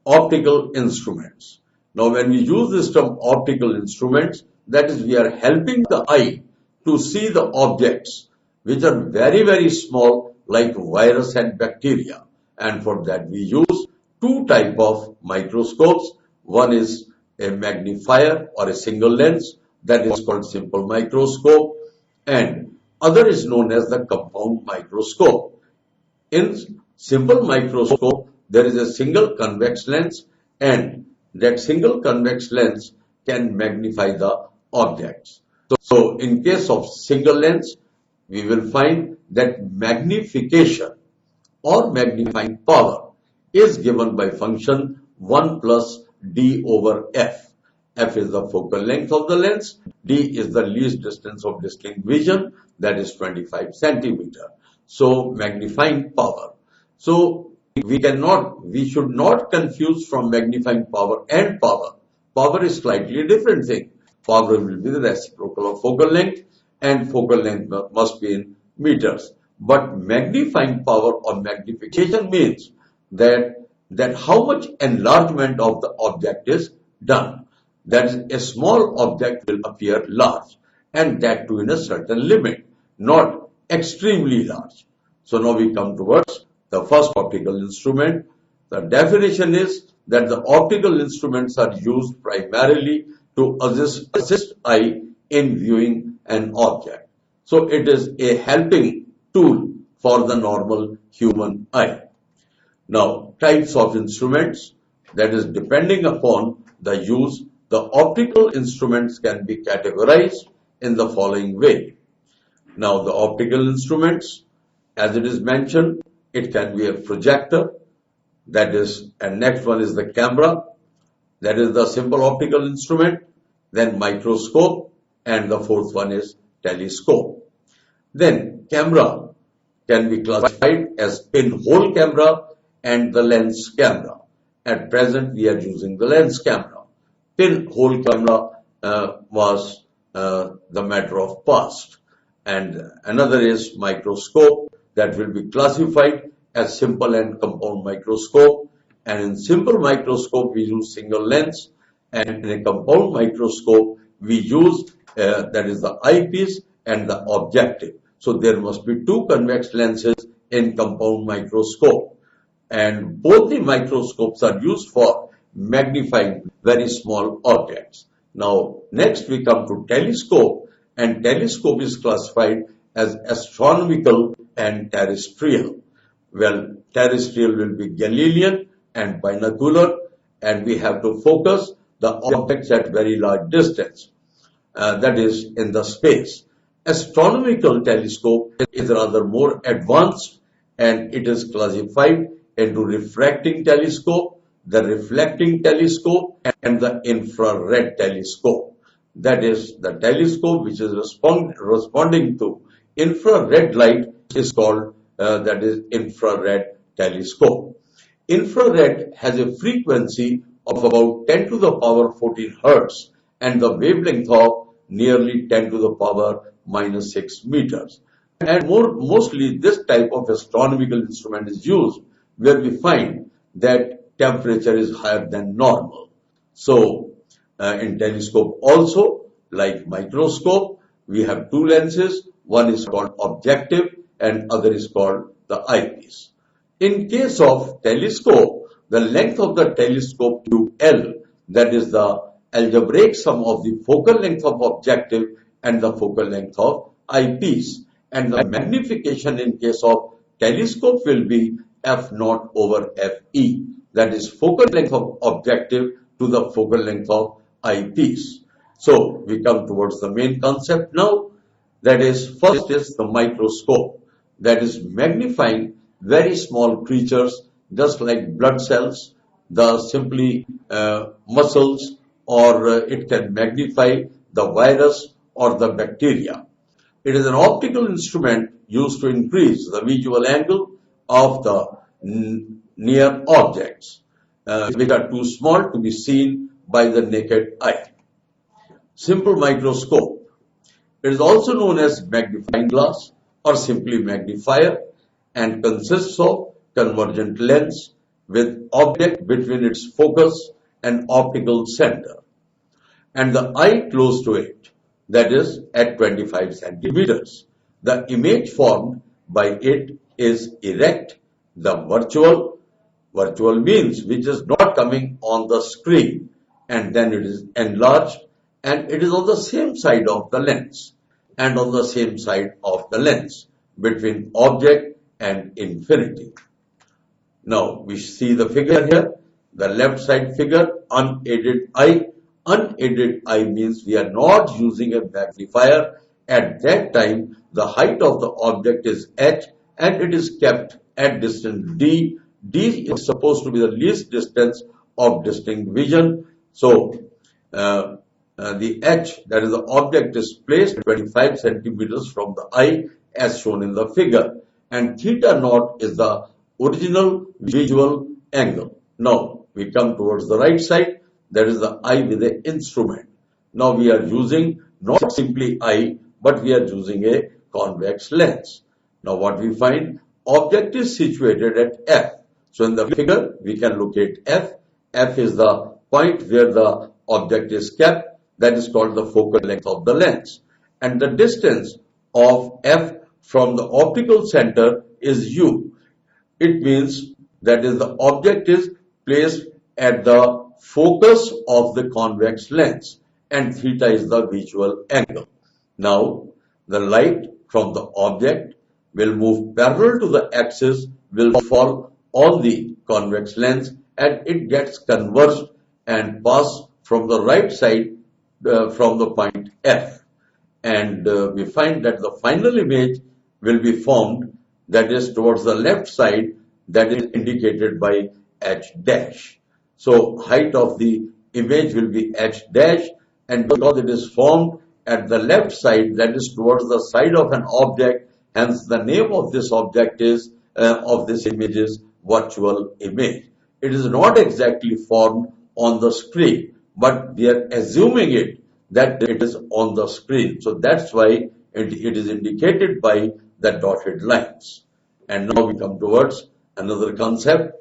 optical instruments. Now, when we use this term optical instruments, that is, we are helping the eye to see the objects which are very, very small, like virus and bacteria. And for that, we use two types of microscopes. One is a magnifier or a single lens, that is called simple microscope, and other is known as the compound microscope. In simple microscope, there is a single convex lens, and that single convex lens can magnify the objects. So in case of single lens, we will find that magnification or magnifying power is given by function 1 plus d over f. F is the focal length of the lens, d is the least distance of distinct vision, that is 25 centimeter. So magnifying power. So we should not confuse from magnifying power and power. Power is slightly a different thing. Power will be the reciprocal of focal length, and focal length must be in meters. But magnifying power or magnification means that how much enlargement of the object is done. That is, a small object will appear large, and that too in a certain limit, not extremely large. So now we come towards the first optical instrument. The definition is that the optical instruments are used primarily to assist eye in viewing an object. So it is a helping tool for the normal human eye. Now, types of instruments, that is, depending upon the use, the optical instruments can be categorized in the following way. Now, the optical instruments, as it is mentioned, it can be a projector, that is, and next one is the camera, that is the simple optical instrument, then microscope, and the fourth one is telescope. Then camera can be classified as pinhole camera and the lens camera. At present, we are using the lens camera. Pinhole camera was the matter of past. And another is microscope, that will be classified as simple and compound microscope. And in simple microscope, we use single lens. And in a compound microscope, we use, that is the eyepiece and the objective. So there must be two convex lenses in compound microscope. And both the microscopes are used for magnifying very small objects. Now, next we come to telescope, and telescope is classified as astronomical and terrestrial. Well, terrestrial will be Galilean and binocular, and we have to focus the objects at very large distance, that is in the space. Astronomical telescope is rather more advanced, and it is classified into refracting telescope, the reflecting telescope, and the infrared telescope. That is, the telescope which is responding to infrared light is called, that is, infrared telescope. Infrared has a frequency of about 10 to the power 14 hertz and the wavelength of nearly 10 to the power minus 6 meters. And mostly this type of astronomical instrument is used where we find that temperature is higher than normal. So in telescope also, like microscope, we have two lenses. One is called objective and other is called the eyepiece. In case of telescope, the length of the telescope tube L, that is the algebraic sum of the focal length of objective and the focal length of eyepiece. And the magnification in case of telescope will be f0 over fe, that is focal length of objective to the focal length of eyepiece. So we come towards the main concept now. That is, first is the microscope, that is magnifying very small creatures just like blood cells, the simply muscles, or it can magnify the virus or the bacteria. It is an optical instrument used to increase the visual angle of the near objects, which are too small to be seen by the naked eye. Simple microscope. It is also known as magnifying glass or simply magnifier and consists of convergent lens with object between its focus and optical center and the eye close to it, that is at 25 centimeters. The image formed by it is erect. The virtual means which is not coming on the screen, and then it is enlarged and it is on the same side of the lens and on the same side of the lens between object and infinity. Now we see the figure here, the left side figure, unaided eye. Unaided eye means we are not using a magnifier. At that time, the height of the object is h and it is kept at distance d. D is supposed to be the least distance of distinct vision. So, the h, that is the object, is placed 25 centimeters from the eye as shown in the figure. And theta naught is the original visual angle. Now, we come towards the right side. That is the eye with the instrument. Now we are using not simply eye, but we are using a convex lens. Now what we find, object is situated at F. So in the figure, we can locate F. F is the point where the object is kept. That is called the focal length of the lens. And the distance of F from the optical center is U. It means that is the object is placed at the focus of the convex lens and theta is the visual angle. Now the light from the object will move parallel to the axis, will fall on the convex lens and it gets converged and pass from the right side from the point F. And we find that the final image will be formed, that is towards the left side, that is indicated by H dash. So height of the image will be H dash, and because it is formed at the left side, that is towards the side of an object, hence the name of this object is of this image is virtual image. It is not exactly formed on the screen, but we are assuming it that it is on the screen. So that's why it is indicated by the dotted lines. And now we come towards another concept.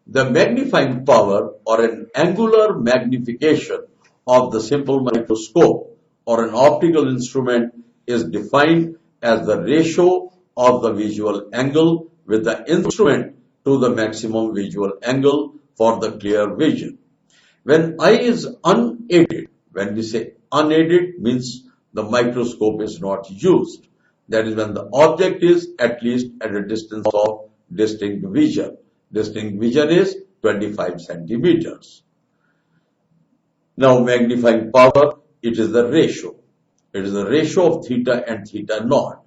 The magnifying power or an angular magnification of the simple microscope or an optical instrument is defined as the ratio of the visual angle with the instrument to the maximum visual angle for the clear vision. When eye is unaided, when we say unaided means the microscope is not used. That is when the object is at least at a distance of distinct vision. Distinct vision is 25 centimeters. Now magnifying power, it is the ratio. It is the ratio of theta and theta naught.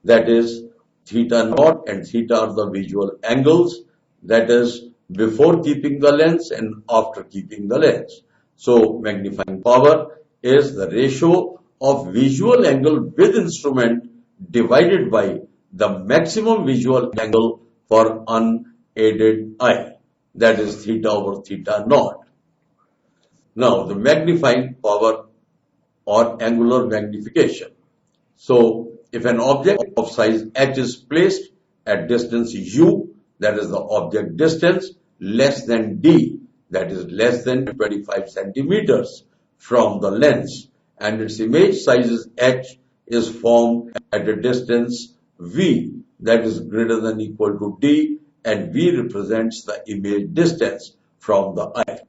That is theta naught and theta are the visual angles. That is before keeping the lens and after keeping the lens. So magnifying power is the ratio of visual angle with instrument divided by the maximum visual angle for unaided eye. That is theta over theta naught. Now the magnifying power or angular magnification. So if an object of size h is placed at distance u, that is the object distance, less than d, that is less than 25 centimeters from the lens, and its image size is h, is formed at a distance v, that is greater than equal to d, and v represents the image distance from the eye.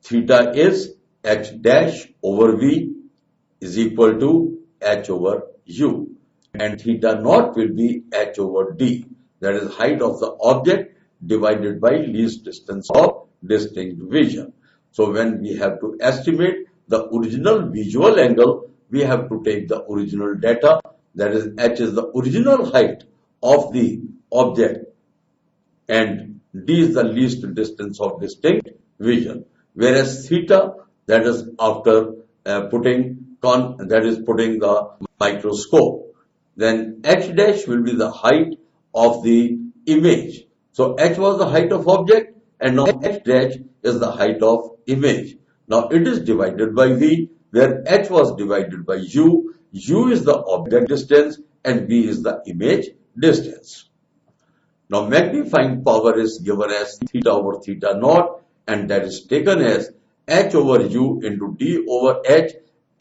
Theta is h dash over v is equal to h over u, and theta naught will be h over d, that is height of the object divided by least distance of distinct vision. So when we have to estimate the original visual angle, we have to take the original data, that is h is the original height of the object and d is the least distance of distinct vision, whereas theta, that is after putting the microscope, then h dash will be the height of the image. So h was the height of object and now h dash is the height of image. Now it is divided by v, where h was divided by u. U is the object distance and v is the image distance. Now magnifying power is given as theta over theta naught, and that is taken as h over u into d over h.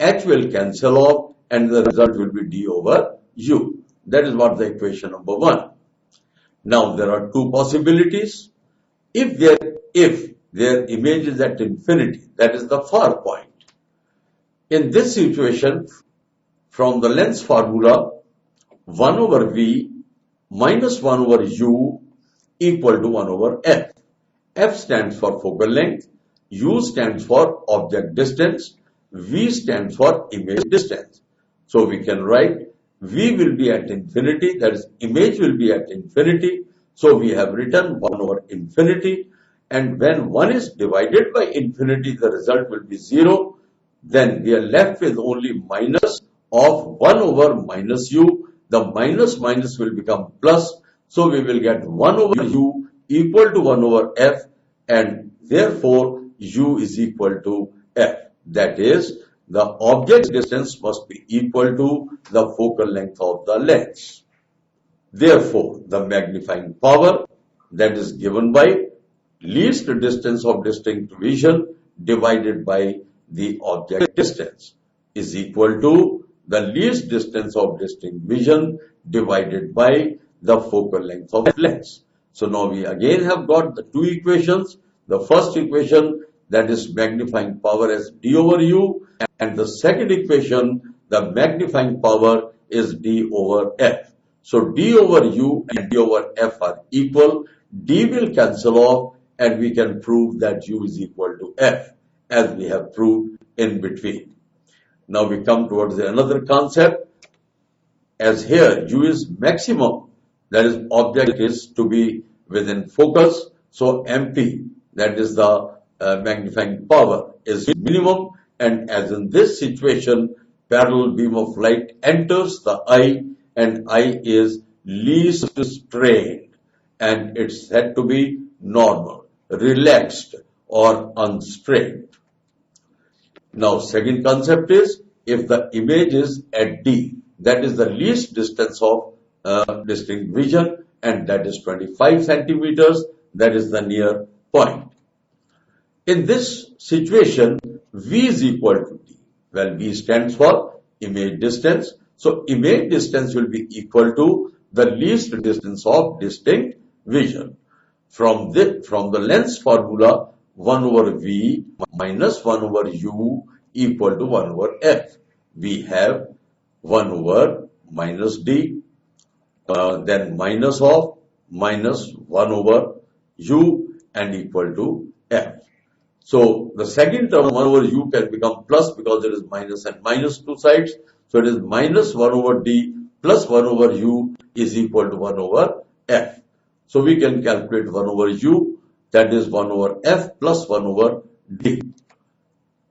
H will cancel off and the result will be d over u. That is what the equation number 1. Now there are two possibilities. If their image is at infinity, that is the far point. In this situation, from the lens formula, 1 over v minus 1 over u equal to 1 over f. F stands for focal length, u stands for object distance, v stands for image distance. So we can write v will be at infinity, that is image will be at infinity. So we have written 1 over infinity, and when 1 is divided by infinity, the result will be 0. Then we are left with only minus of 1 over minus u. The minus minus will become plus. So we will get 1 over u equal to 1 over f, and therefore u is equal to f. That is, the object distance must be equal to the focal length of the lens. Therefore, the magnifying power, that is given by least distance of distinct vision divided by the object distance, is equal to the least distance of distinct vision divided by the focal length of the lens. So now we again have got the two equations. The first equation, that is magnifying power as d over u, and the second equation, the magnifying power is d over f. So d over u and d over f are equal. D will cancel off and we can prove that u is equal to f, as we have proved in between. Now we come towards another concept. As here u is maximum, that is object is to be within focus. So MP, that is the magnifying power, is minimum, and as in this situation, parallel beam of light enters the eye and eye is least strained, and it's said to be normal, relaxed or unstrained. Now second concept is, if the image is at D, that is the least distance of distinct vision, and that is 25 centimeters, that is the near point. In this situation, V is equal to D. Well, V stands for image distance. So image distance will be equal to the least distance of distinct vision. From the lens formula, 1 over V minus 1 over U equal to 1 over F. We have 1 over minus D, then minus of minus 1 over U and equal to F. So the second term 1 over U can become plus because there is minus and minus two sides. So it is minus 1 over D plus 1 over U is equal to 1 over F. So we can calculate 1 over U, that is 1 over F plus 1 over D.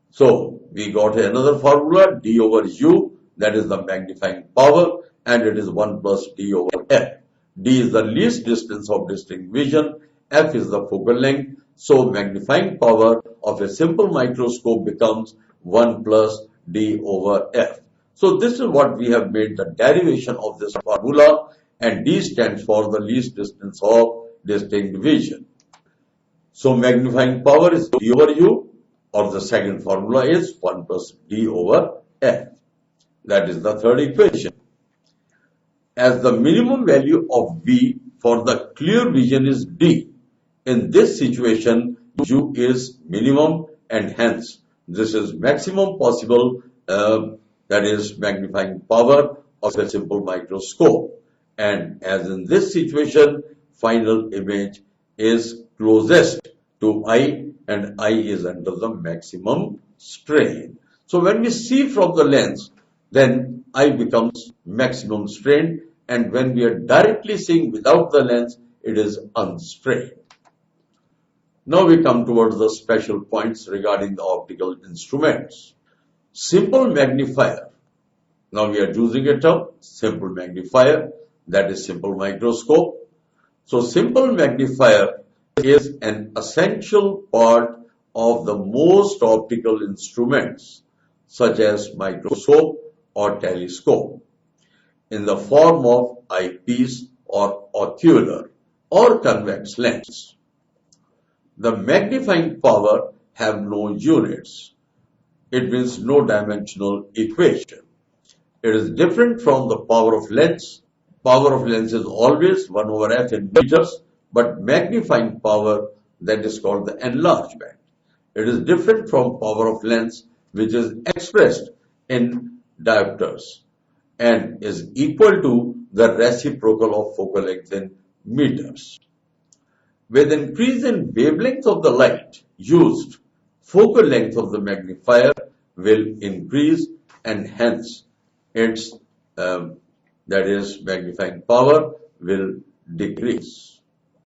So we got another formula, D over U, that is the magnifying power, and it is 1 plus D over F. D is the least distance of distinct vision, F is the focal length. So magnifying power of a simple microscope becomes 1 plus D over F. So this is what we have made the derivation of this formula, and D stands for the least distance of distinct vision. So magnifying power is D over U, or the second formula is 1 plus D over F. That is the third equation. As the minimum value of V for the clear vision is D, in this situation, U is minimum, and hence this is maximum possible, that is magnifying power of a simple microscope. And as in this situation, final image is closest to eye, and eye is under the maximum strain. So when we see from the lens, then eye becomes maximum strain, and when we are directly seeing without the lens, it is unstrained. Now we come towards the special points regarding the optical instruments. Simple magnifier. Now we are using a term, simple magnifier, that is simple microscope. So simple magnifier is an essential part of the most optical instruments, such as microscope or telescope, in the form of eyepiece or ocular. or convex lens. The magnifying power have no units. It means no dimensional equation. It is different from the power of lens. Power of lens is always 1 over f in meters, but magnifying power, that is called the enlargement. It is different from power of lens, which is expressed in diopters and is equal to the reciprocal of focal length in meters. With increase in wavelength of the light used, focal length of the magnifier will increase and hence its that is magnifying power will decrease.